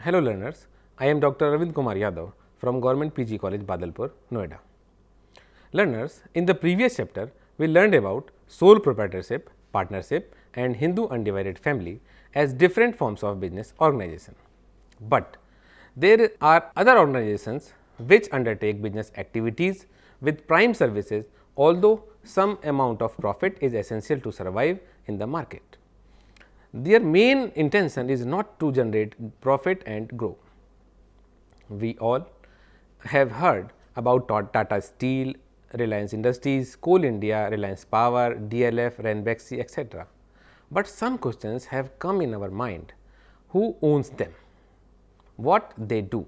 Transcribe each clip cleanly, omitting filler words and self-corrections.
Hello learners, I am Dr. Arvind Kumar Yadav from Government PG College Badalpur, Noida. Learners, in the previous chapter, we learned about sole proprietorship, partnership and Hindu undivided family as different forms of business organization. But there are other organizations which undertake business activities with prime services, although some amount of profit is essential to survive in the market. Their main intention is not to generate profit and grow. We all have heard about Tata Steel, Reliance Industries, Coal India, Reliance Power, DLF, Ranbaxy, etc. But some questions have come in our mind: who owns them? What they do?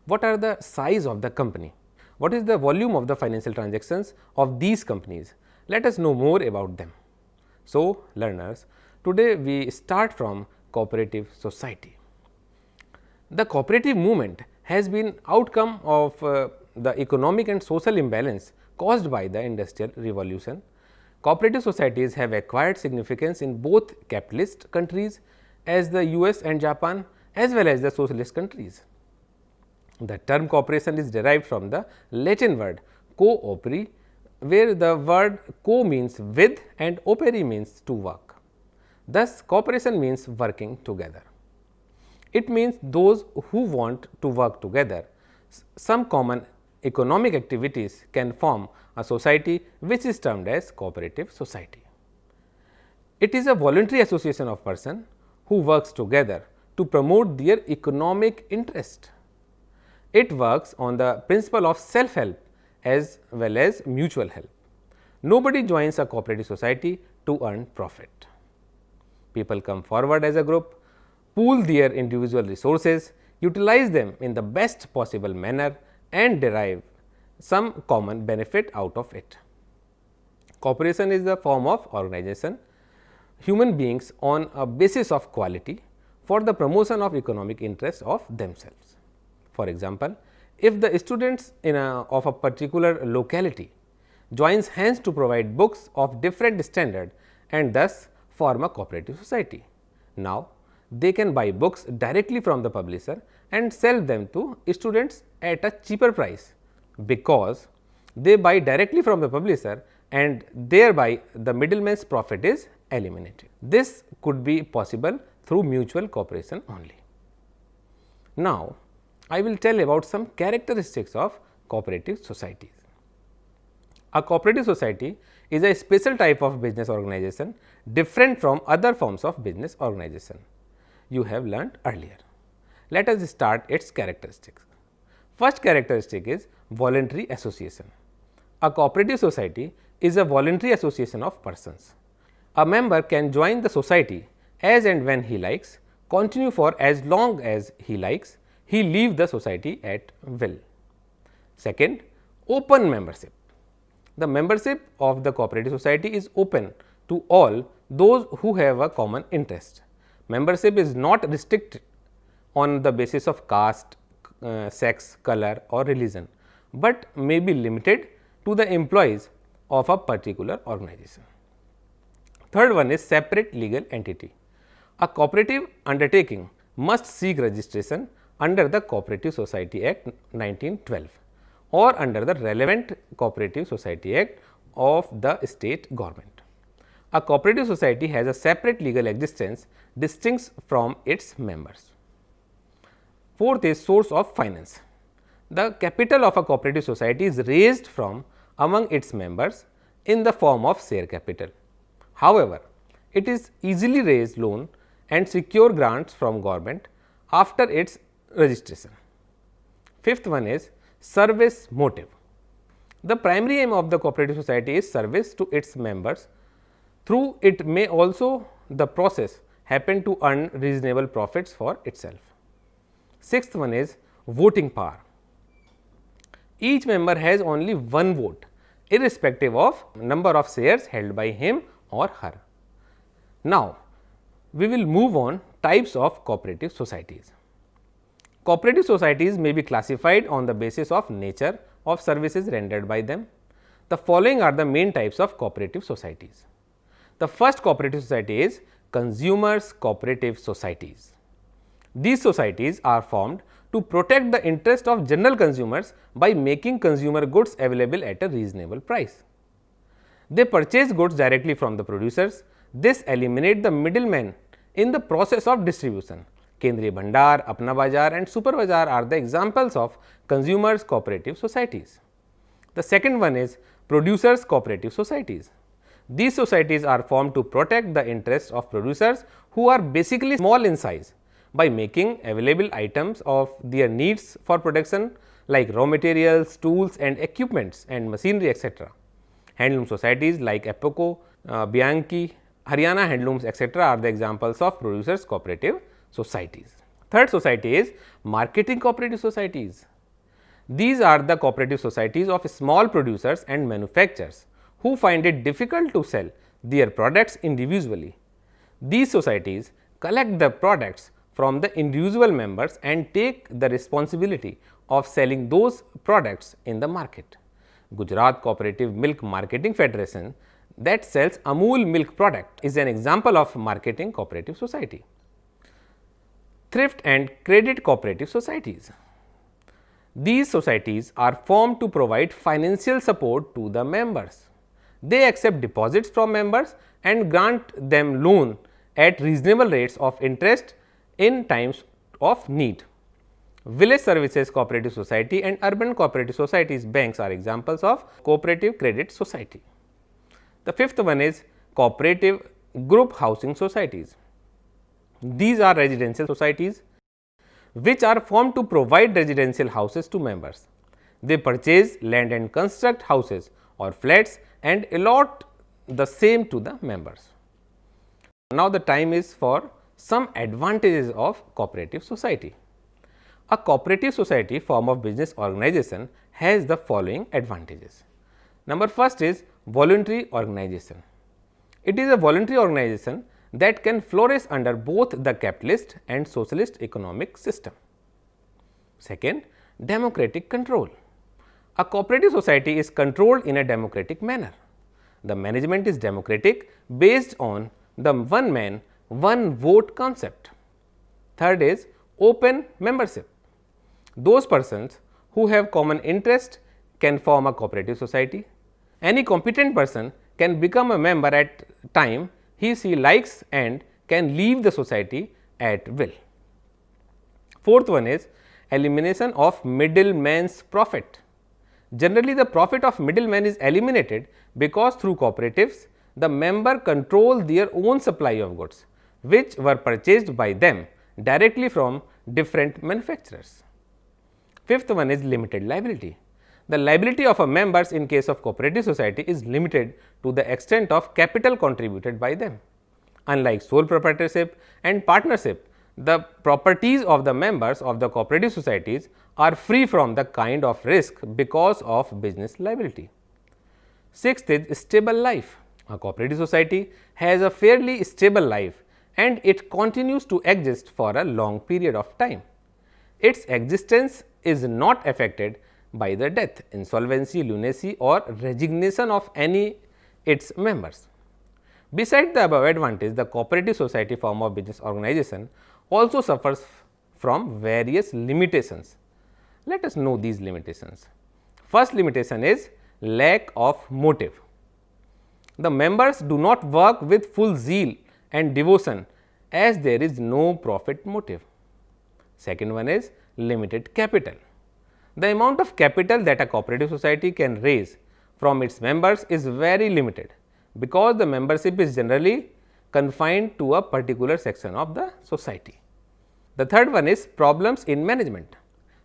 What are the size of the company? What is the volume of the financial transactions of these companies? Let us know more about them. So, learners, today we start from cooperative society. The cooperative movement has been outcome of the economic and social imbalance caused by the industrial revolution. Cooperative societies have acquired significance in both capitalist countries as the US and Japan as well as the socialist countries. The term cooperation is derived from the Latin word coopere, where the word co means with and opere means to work. Thus, cooperation means working together. It means those who want to work together. Some common economic activities can form a society which is termed as cooperative society. It is a voluntary association of persons who works together to promote their economic interest. It works on the principle of self-help as well as mutual help. Nobody joins a cooperative society to earn profit. People come forward as a group, pool their individual resources, utilize them in the best possible manner and derive some common benefit out of it. Cooperation is a form of organization human beings on a basis of quality for the promotion of economic interests of themselves. For example, if the students of a particular locality joins hands to provide books of different standard and thus form a cooperative society. Now, they can buy books directly from the publisher and sell them to students at a cheaper price, because they buy directly from the publisher and thereby the middleman's profit is eliminated. This could be possible through mutual cooperation only. Now, I will tell about some characteristics of cooperative societies. A cooperative society is a special type of business organization different from other forms of business organization you have learnt earlier. Let us start its characteristics. First characteristic is voluntary association. A cooperative society is a voluntary association of persons. A member can join the society as and when he likes, continue for as long as he likes, he leave the society at will. Second, open membership. The membership of the cooperative society is open to all those who have a common interest. Membership is not restricted on the basis of caste, sex, color or religion, but may be limited to the employees of a particular organization. Third one is separate legal entity. A cooperative undertaking must seek registration under the Cooperative Society Act 1912 or under the relevant Cooperative Society Act of the state government. A cooperative society has a separate legal existence distinct from its members. Fourth is source of finance. The capital of a cooperative society is raised from among its members in the form of share capital. However, it is easily raised loan and secure grants from government after its registration. Fifth one is service motive. The primary aim of the cooperative society is service to its members. Through it may also the process happen to earn reasonable profits for itself. Sixth one is voting power. Each member has only one vote irrespective of number of shares held by him or her. Now, we will move on types of cooperative societies. Cooperative societies may be classified on the basis of nature of services rendered by them. The following are the main types of cooperative societies. The first cooperative society is consumers cooperative societies. These societies are formed to protect the interest of general consumers by making consumer goods available at a reasonable price. They purchase goods directly from the producers. This eliminates the middlemen in the process of distribution. Kendriya Bhandar, Apna Bazaar and Super Bazaar are the examples of consumers cooperative societies. The second one is producers cooperative societies. These societies are formed to protect the interests of producers who are basically small in size by making available items of their needs for production like raw materials, tools and equipments and machinery etc. Handloom societies like APCO, Bianchi, Haryana Handlooms etc. are the examples of producers cooperative societies. Third society is marketing cooperative societies. These are the cooperative societies of small producers and manufacturers who find it difficult to sell their products individually. These societies collect the products from the individual members and take the responsibility of selling those products in the market. Gujarat Cooperative Milk Marketing Federation that sells Amul milk product is an example of marketing cooperative society. Thrift and credit cooperative societies. These societies are formed to provide financial support to the members. They accept deposits from members and grant them loan at reasonable rates of interest in times of need. Village Services Cooperative Society and Urban Cooperative Societies banks are examples of cooperative credit society. The fifth one is cooperative group housing societies. These are residential societies which are formed to provide residential houses to members. They purchase land and construct houses or flats and allot the same to the members. Now, the time is for some advantages of cooperative society. A cooperative society form of business organization has the following advantages. Number first is voluntary organization. It is a voluntary organization that can flourish under both the capitalist and socialist economic system. Second, democratic control. A cooperative society is controlled in a democratic manner. The management is democratic based on the one man, one vote concept. Third is open membership. Those persons who have common interest can form a cooperative society. Any competent person can become a member at time he likes and can leave the society at will. Fourth one is elimination of middleman's profit. Generally, the profit of middleman is eliminated because through cooperatives, the member control their own supply of goods, which were purchased by them directly from different manufacturers. Fifth one is limited liability. The liability of a members in case of cooperative society is limited to the extent of capital contributed by them. Unlike sole proprietorship and partnership, the properties of the members of the cooperative societies are free from the kind of risk because of business liability. Sixth is stable life. A cooperative society has a fairly stable life and it continues to exist for a long period of time. Its existence is not affected by the death, insolvency, lunacy or resignation of any its members. Besides the above advantage, the cooperative society form of business organization also suffers from various limitations. Let us know these limitations. First limitation is lack of motive. The members do not work with full zeal and devotion as there is no profit motive. Second one is limited capital. The amount of capital that a cooperative society can raise from its members is very limited because the membership is generally confined to a particular section of the society. The third one is problems in management.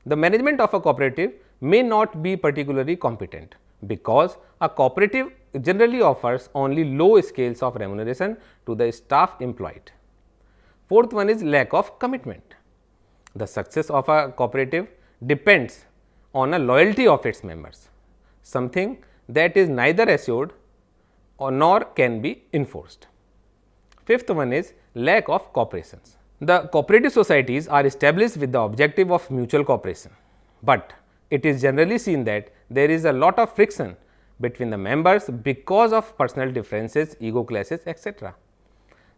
The management of a cooperative may not be particularly competent because a cooperative generally offers only low scales of remuneration to the staff employed. Fourth one is lack of commitment. The success of a cooperative depends on a loyalty of its members, something that is neither assured or nor can be enforced. Fifth one is lack of cooperations. The cooperative societies are established with the objective of mutual cooperation, but it is generally seen that there is a lot of friction between the members because of personal differences, ego clashes, etc.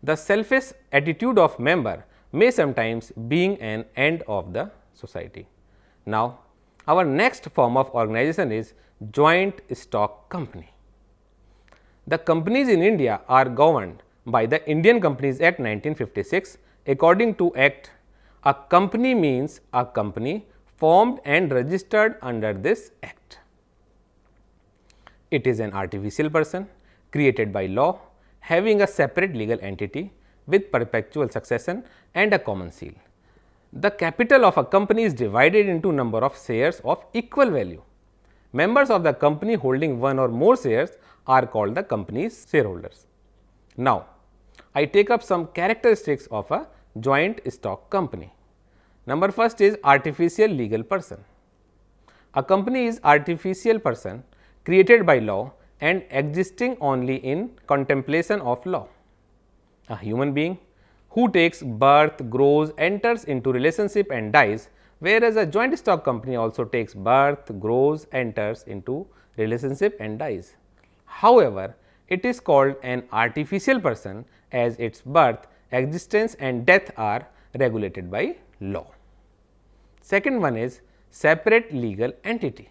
The selfish attitude of member may sometimes being an end of the society. Now, our next form of organization is joint stock company. The companies in India are governed by the Indian Companies Act 1956. According to Act, a company means a company formed and registered under this Act. It is an artificial person created by law, having a separate legal entity with perpetual succession and a common seal. The capital of a company is divided into number of shares of equal value. Members of the company holding one or more shares are called the company's shareholders. Now, I take up some characteristics of a joint stock company. Number first is artificial legal person. A company is artificial person created by law and existing only in contemplation of law. A human being who takes birth, grows, enters into relationship and dies, whereas a joint stock company also takes birth, grows, enters into relationship and dies. However, it is called an artificial person as its birth, existence and death are regulated by law. Second one is separate legal entity.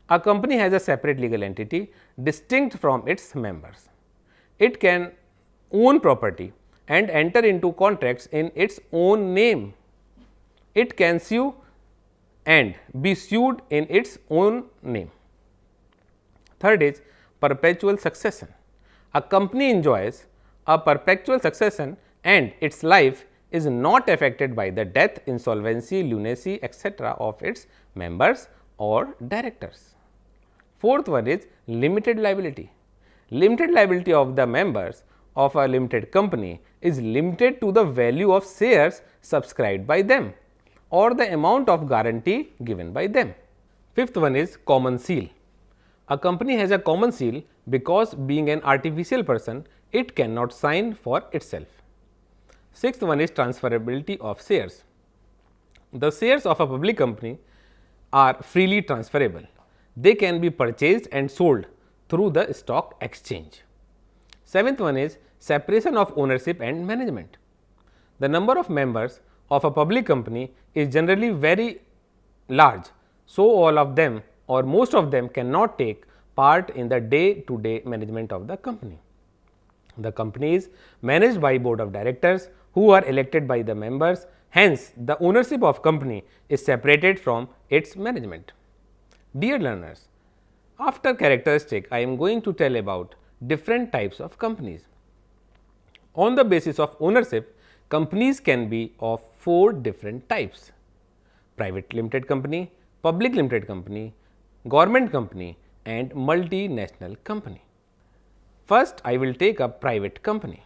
A company has a separate legal entity distinct from its members. It can own property and enter into contracts in its own name. It can sue and be sued in its own name. Third is perpetual succession. A company enjoys a perpetual succession and its life is not affected by the death, insolvency, lunacy, etc. of its members or directors. Fourth one is limited liability. Limited liability of the members of a limited company is limited to the value of shares subscribed by them or the amount of guarantee given by them. Fifth one is common seal. A company has a common seal because being an artificial person, it cannot sign for itself. Sixth one is transferability of shares. The shares of a public company are freely transferable. They can be purchased and sold through the stock exchange. Seventh one is separation of ownership and management. The number of members of a public company is generally very large, so all of them or most of them cannot take part in the day-to-day management of the company. The company is managed by board of directors who are elected by the members, hence the ownership of company is separated from its management. Dear learners, after characteristic I am going to tell about different types of companies. On the basis of ownership, companies can be of 4 different types: private limited company, public limited company, government company and multinational company. First, I will take up private company.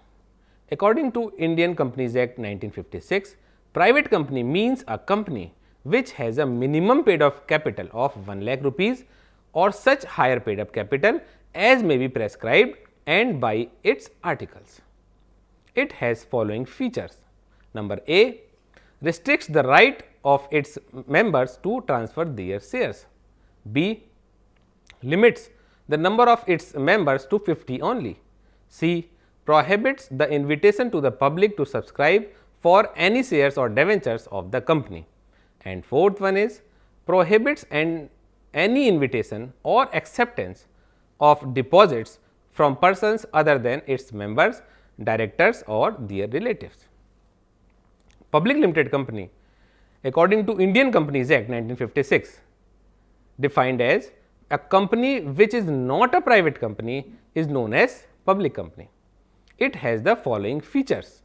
According to Indian Companies Act 1956, private company means a company which has a minimum paid up capital of 1 lakh rupees or such higher paid up capital as may be prescribed and by its articles. It has following features. Number A, restricts the right of its members to transfer their shares. B, limits the number of its members to 50 only. C, prohibits the invitation to the public to subscribe for any shares or debentures of the company. And fourth one is prohibits any invitation or acceptance of deposits from persons other than its members, directors or their relatives. Public limited company, according to Indian Companies Act 1956, defined as a company which is not a private company is known as public company. It has the following features.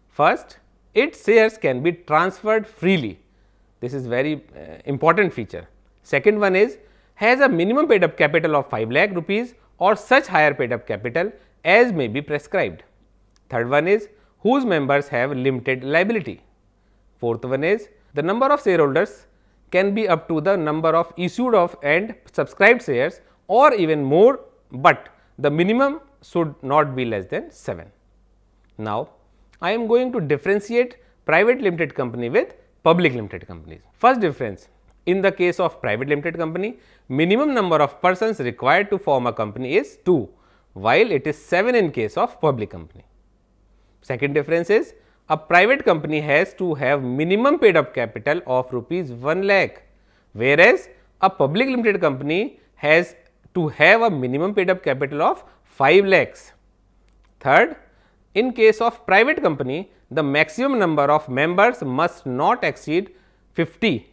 First, its shares can be transferred freely. This is very important feature. Second one is has a minimum paid up capital of 5 lakh rupees or such higher paid up capital as may be prescribed. Third one is whose members have limited liability. Fourth one is the number of shareholders can be up to the number of issued of and subscribed shares or even more, but the minimum should not be less than 7. Now, I am going to differentiate private limited company with public limited companies. First difference, in the case of private limited company, minimum number of persons required to form a company is 2, while it is 7 in case of public company. Second difference is a private company has to have minimum paid up capital of rupees 1 lakh, whereas a public limited company has to have a minimum paid up capital of 5 lakhs. Third, in case of private company, the maximum number of members must not exceed 50,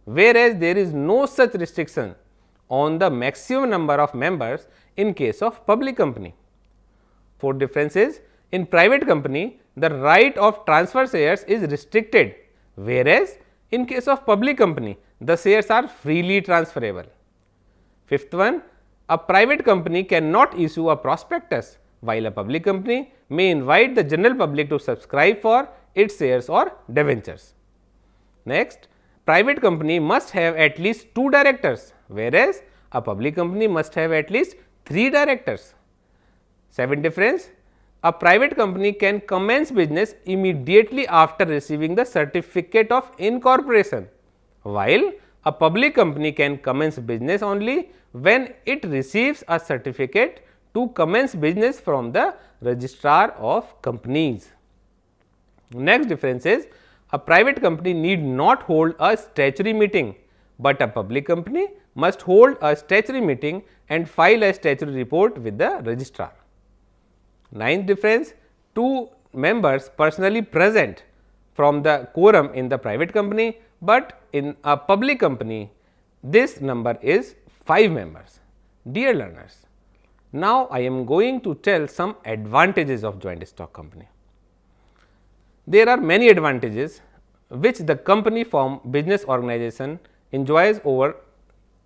whereas there is no such restriction on the maximum number of members in case of public company. Fourth difference is, in private company, the right of transfer shares is restricted, whereas in case of public company, the shares are freely transferable. Fifth one, a private company cannot issue a prospectus, while a public company may invite the general public to subscribe for its shares or debentures. Next, private company must have at least 2 directors, whereas a public company must have at least 3 directors. Seventh difference, a private company can commence business immediately after receiving the certificate of incorporation, while a public company can commence business only when it receives a certificate to commence business from the registrar of companies. Next difference is, a private company need not hold a statutory meeting, but a public company must hold a statutory meeting and file a statutory report with the registrar. Ninth difference, 2 members personally present from the quorum in the private company, but in a public company this number is 5 members. Dear learners, now I am going to tell some advantages of joint stock company. There are many advantages which the company form business organization enjoys over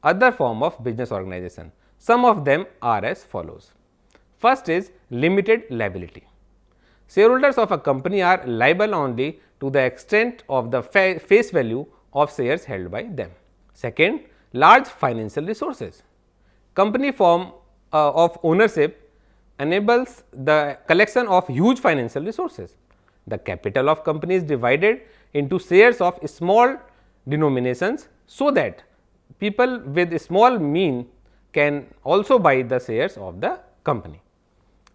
other form of business organization. Some of them are as follows. First is limited liability. Shareholders of a company are liable only to the extent of the face value of shares held by them. Second, large financial resources. Company form of ownership enables the collection of huge financial resources. The capital of company is divided into shares of small denominations, so that people with small mean can also buy the shares of the company.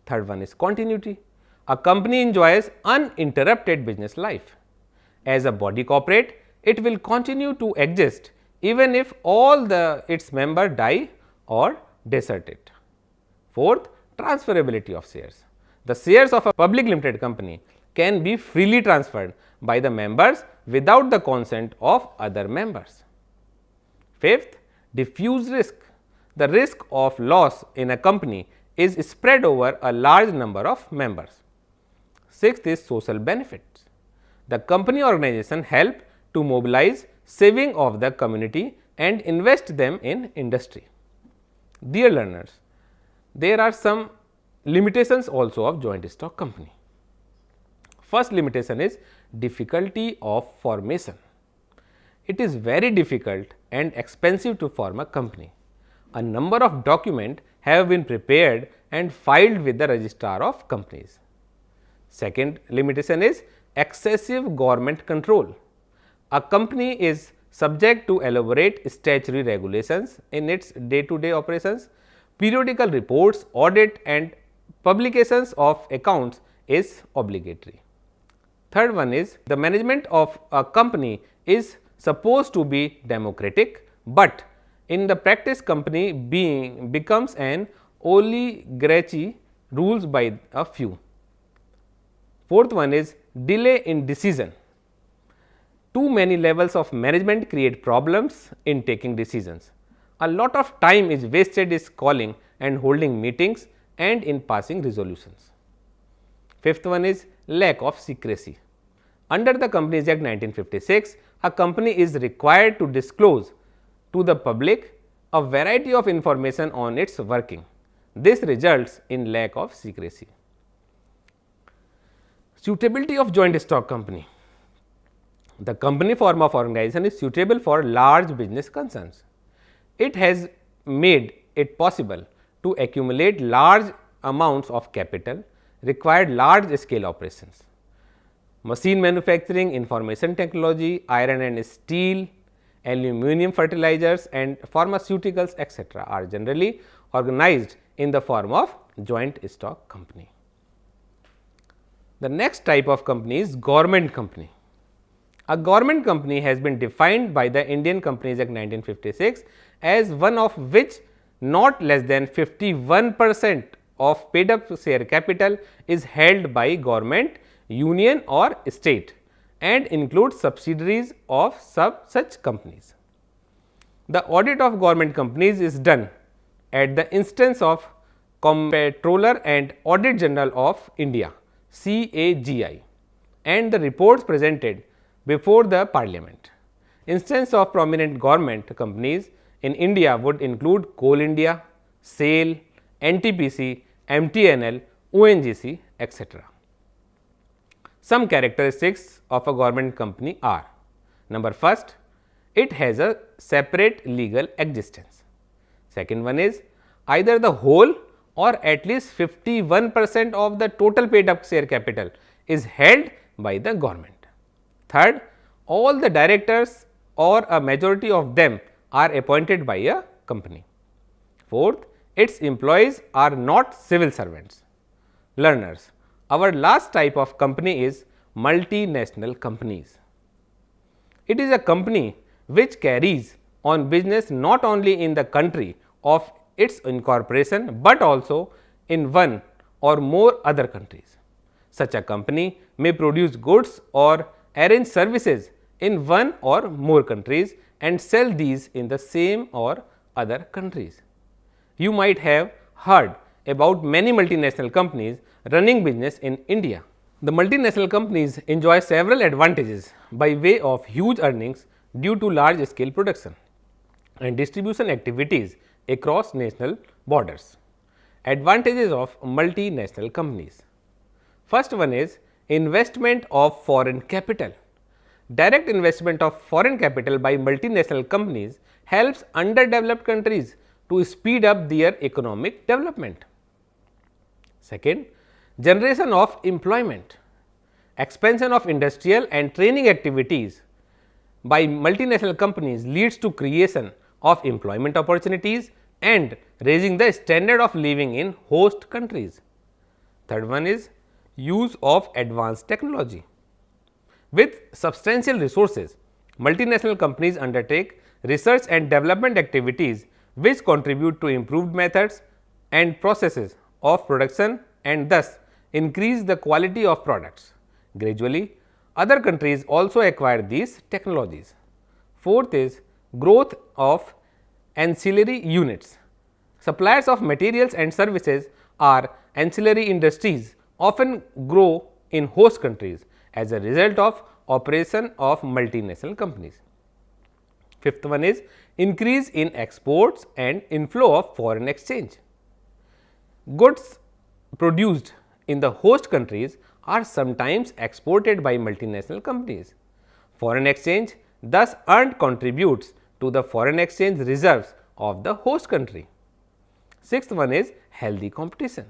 Third one is continuity. A company enjoys uninterrupted business life. As a body corporate, it will continue to exist even if all its members die or desert it. Fourth, transferability of shares. The shares of a public limited company can be freely transferred by the members without the consent of other members. Fifth, diffuse risk. The risk of loss in a company is spread over a large number of members. Sixth is social benefits. The company organization help to mobilize saving of the community and invest them in industry. Dear learners, there are some limitations also of joint stock company. First limitation is difficulty of formation. It is very difficult and expensive to form a company. A number of documents have been prepared and filed with the registrar of companies. Second limitation is excessive government control. A company is subject to elaborate statutory regulations in its day-to-day operations. Periodical reports, audit and publications of accounts is obligatory. Third one is, the management of a company is supposed to be democratic, but in the practice company becomes an oligarchy ruled by a few. Fourth one is delay in decision. Too many levels of management create problems in taking decisions. A lot of time is wasted in calling and holding meetings and in passing resolutions. Fifth one is lack of secrecy. Under the Companies Act 1956, a company is required to disclose to the public a variety of information on its working. This results in lack of secrecy. Suitability of joint stock company. The company form of organization is suitable for large business concerns. It has made it possible to accumulate large amounts of capital, required large scale operations. Machine manufacturing, information technology, iron and steel, aluminum fertilizers and pharmaceuticals etc. are generally organized in the form of joint stock company. The next type of company is government company. A government company has been defined by the Indian Companies Act 1956 as one of which not less than 51% of paid up share capital is held by government, union or state and includes subsidiaries of such companies. The audit of government companies is done at the instance of Comptroller and Audit General of India CAGI and the reports presented before the Parliament. Instance of prominent government companies in India would include Coal India, SAIL, NTPC, MTNL, ONGC, etc. Some characteristics of a government company are: number first, it has a separate legal existence. Second one is either the whole or at least 51% of the total paid up share capital is held by the government. Third, all the directors or a majority of them are appointed by a company. Fourth, its employees are not civil servants. Learners, our last type of company is multinational companies. It is a company which carries on business not only in the country of its incorporation, but also in one or more other countries. Such a company may produce goods or arrange services in one or more countries and sell these in the same or other countries. You might have heard about many multinational companies running business in India. The multinational companies enjoy several advantages by way of huge earnings due to large scale production and distribution activities across national borders. Advantages of multinational companies. First one is investment of foreign capital. Direct investment of foreign capital by multinational companies helps underdeveloped countries to speed up their economic development. Second, generation of employment. Expansion of industrial and training activities by multinational companies leads to creation of employment opportunities and raising the standard of living in host countries. Third one is use of advanced technology. With substantial resources, multinational companies undertake research and development activities which contribute to improved methods and processes of production and thus increase the quality of products. Gradually, other countries also acquire these technologies. Fourth is growth of ancillary units. Suppliers of materials and services are ancillary industries often grow in host countries as a result of operation of multinational companies. Fifth one is increase in exports and inflow of foreign exchange. Goods produced in the host countries are sometimes exported by multinational companies. Foreign exchange thus earned contributes to the foreign exchange reserves of the host country. Sixth one is healthy competition.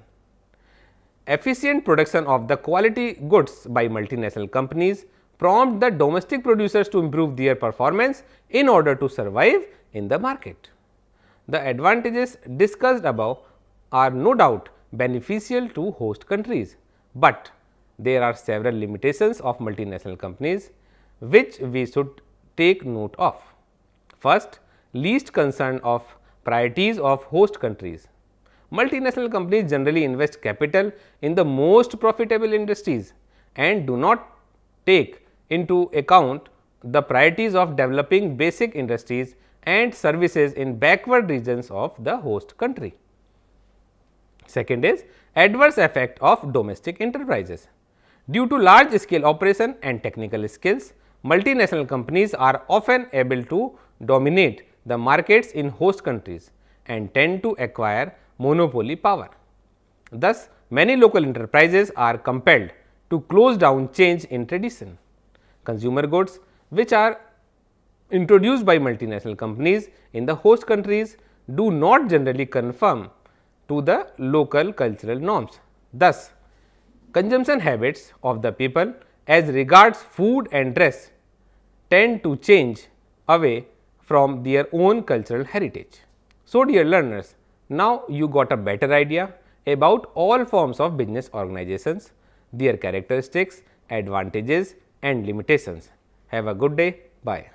Efficient production of the quality goods by multinational companies prompt the domestic producers to improve their performance in order to survive in the market. The advantages discussed above are no doubt beneficial to host countries, but there are several limitations of multinational companies which we should take note of. First, least concern of priorities of host countries. Multinational companies generally invest capital in the most profitable industries and do not take into account the priorities of developing basic industries and services in backward regions of the host country. Second is adverse effect of domestic enterprises. Due to large scale operation and technical skills, multinational companies are often able to dominate the markets in host countries and tend to acquire monopoly power. Thus, many local enterprises are compelled to close down change in tradition. Consumer goods which are introduced by multinational companies in the host countries do not generally conform to the local cultural norms. Thus, consumption habits of the people as regards food and dress tend to change away from their own cultural heritage. So, dear learners, now you got a better idea about all forms of business organizations. their characteristics, advantages and limitations. Have a good day. Bye.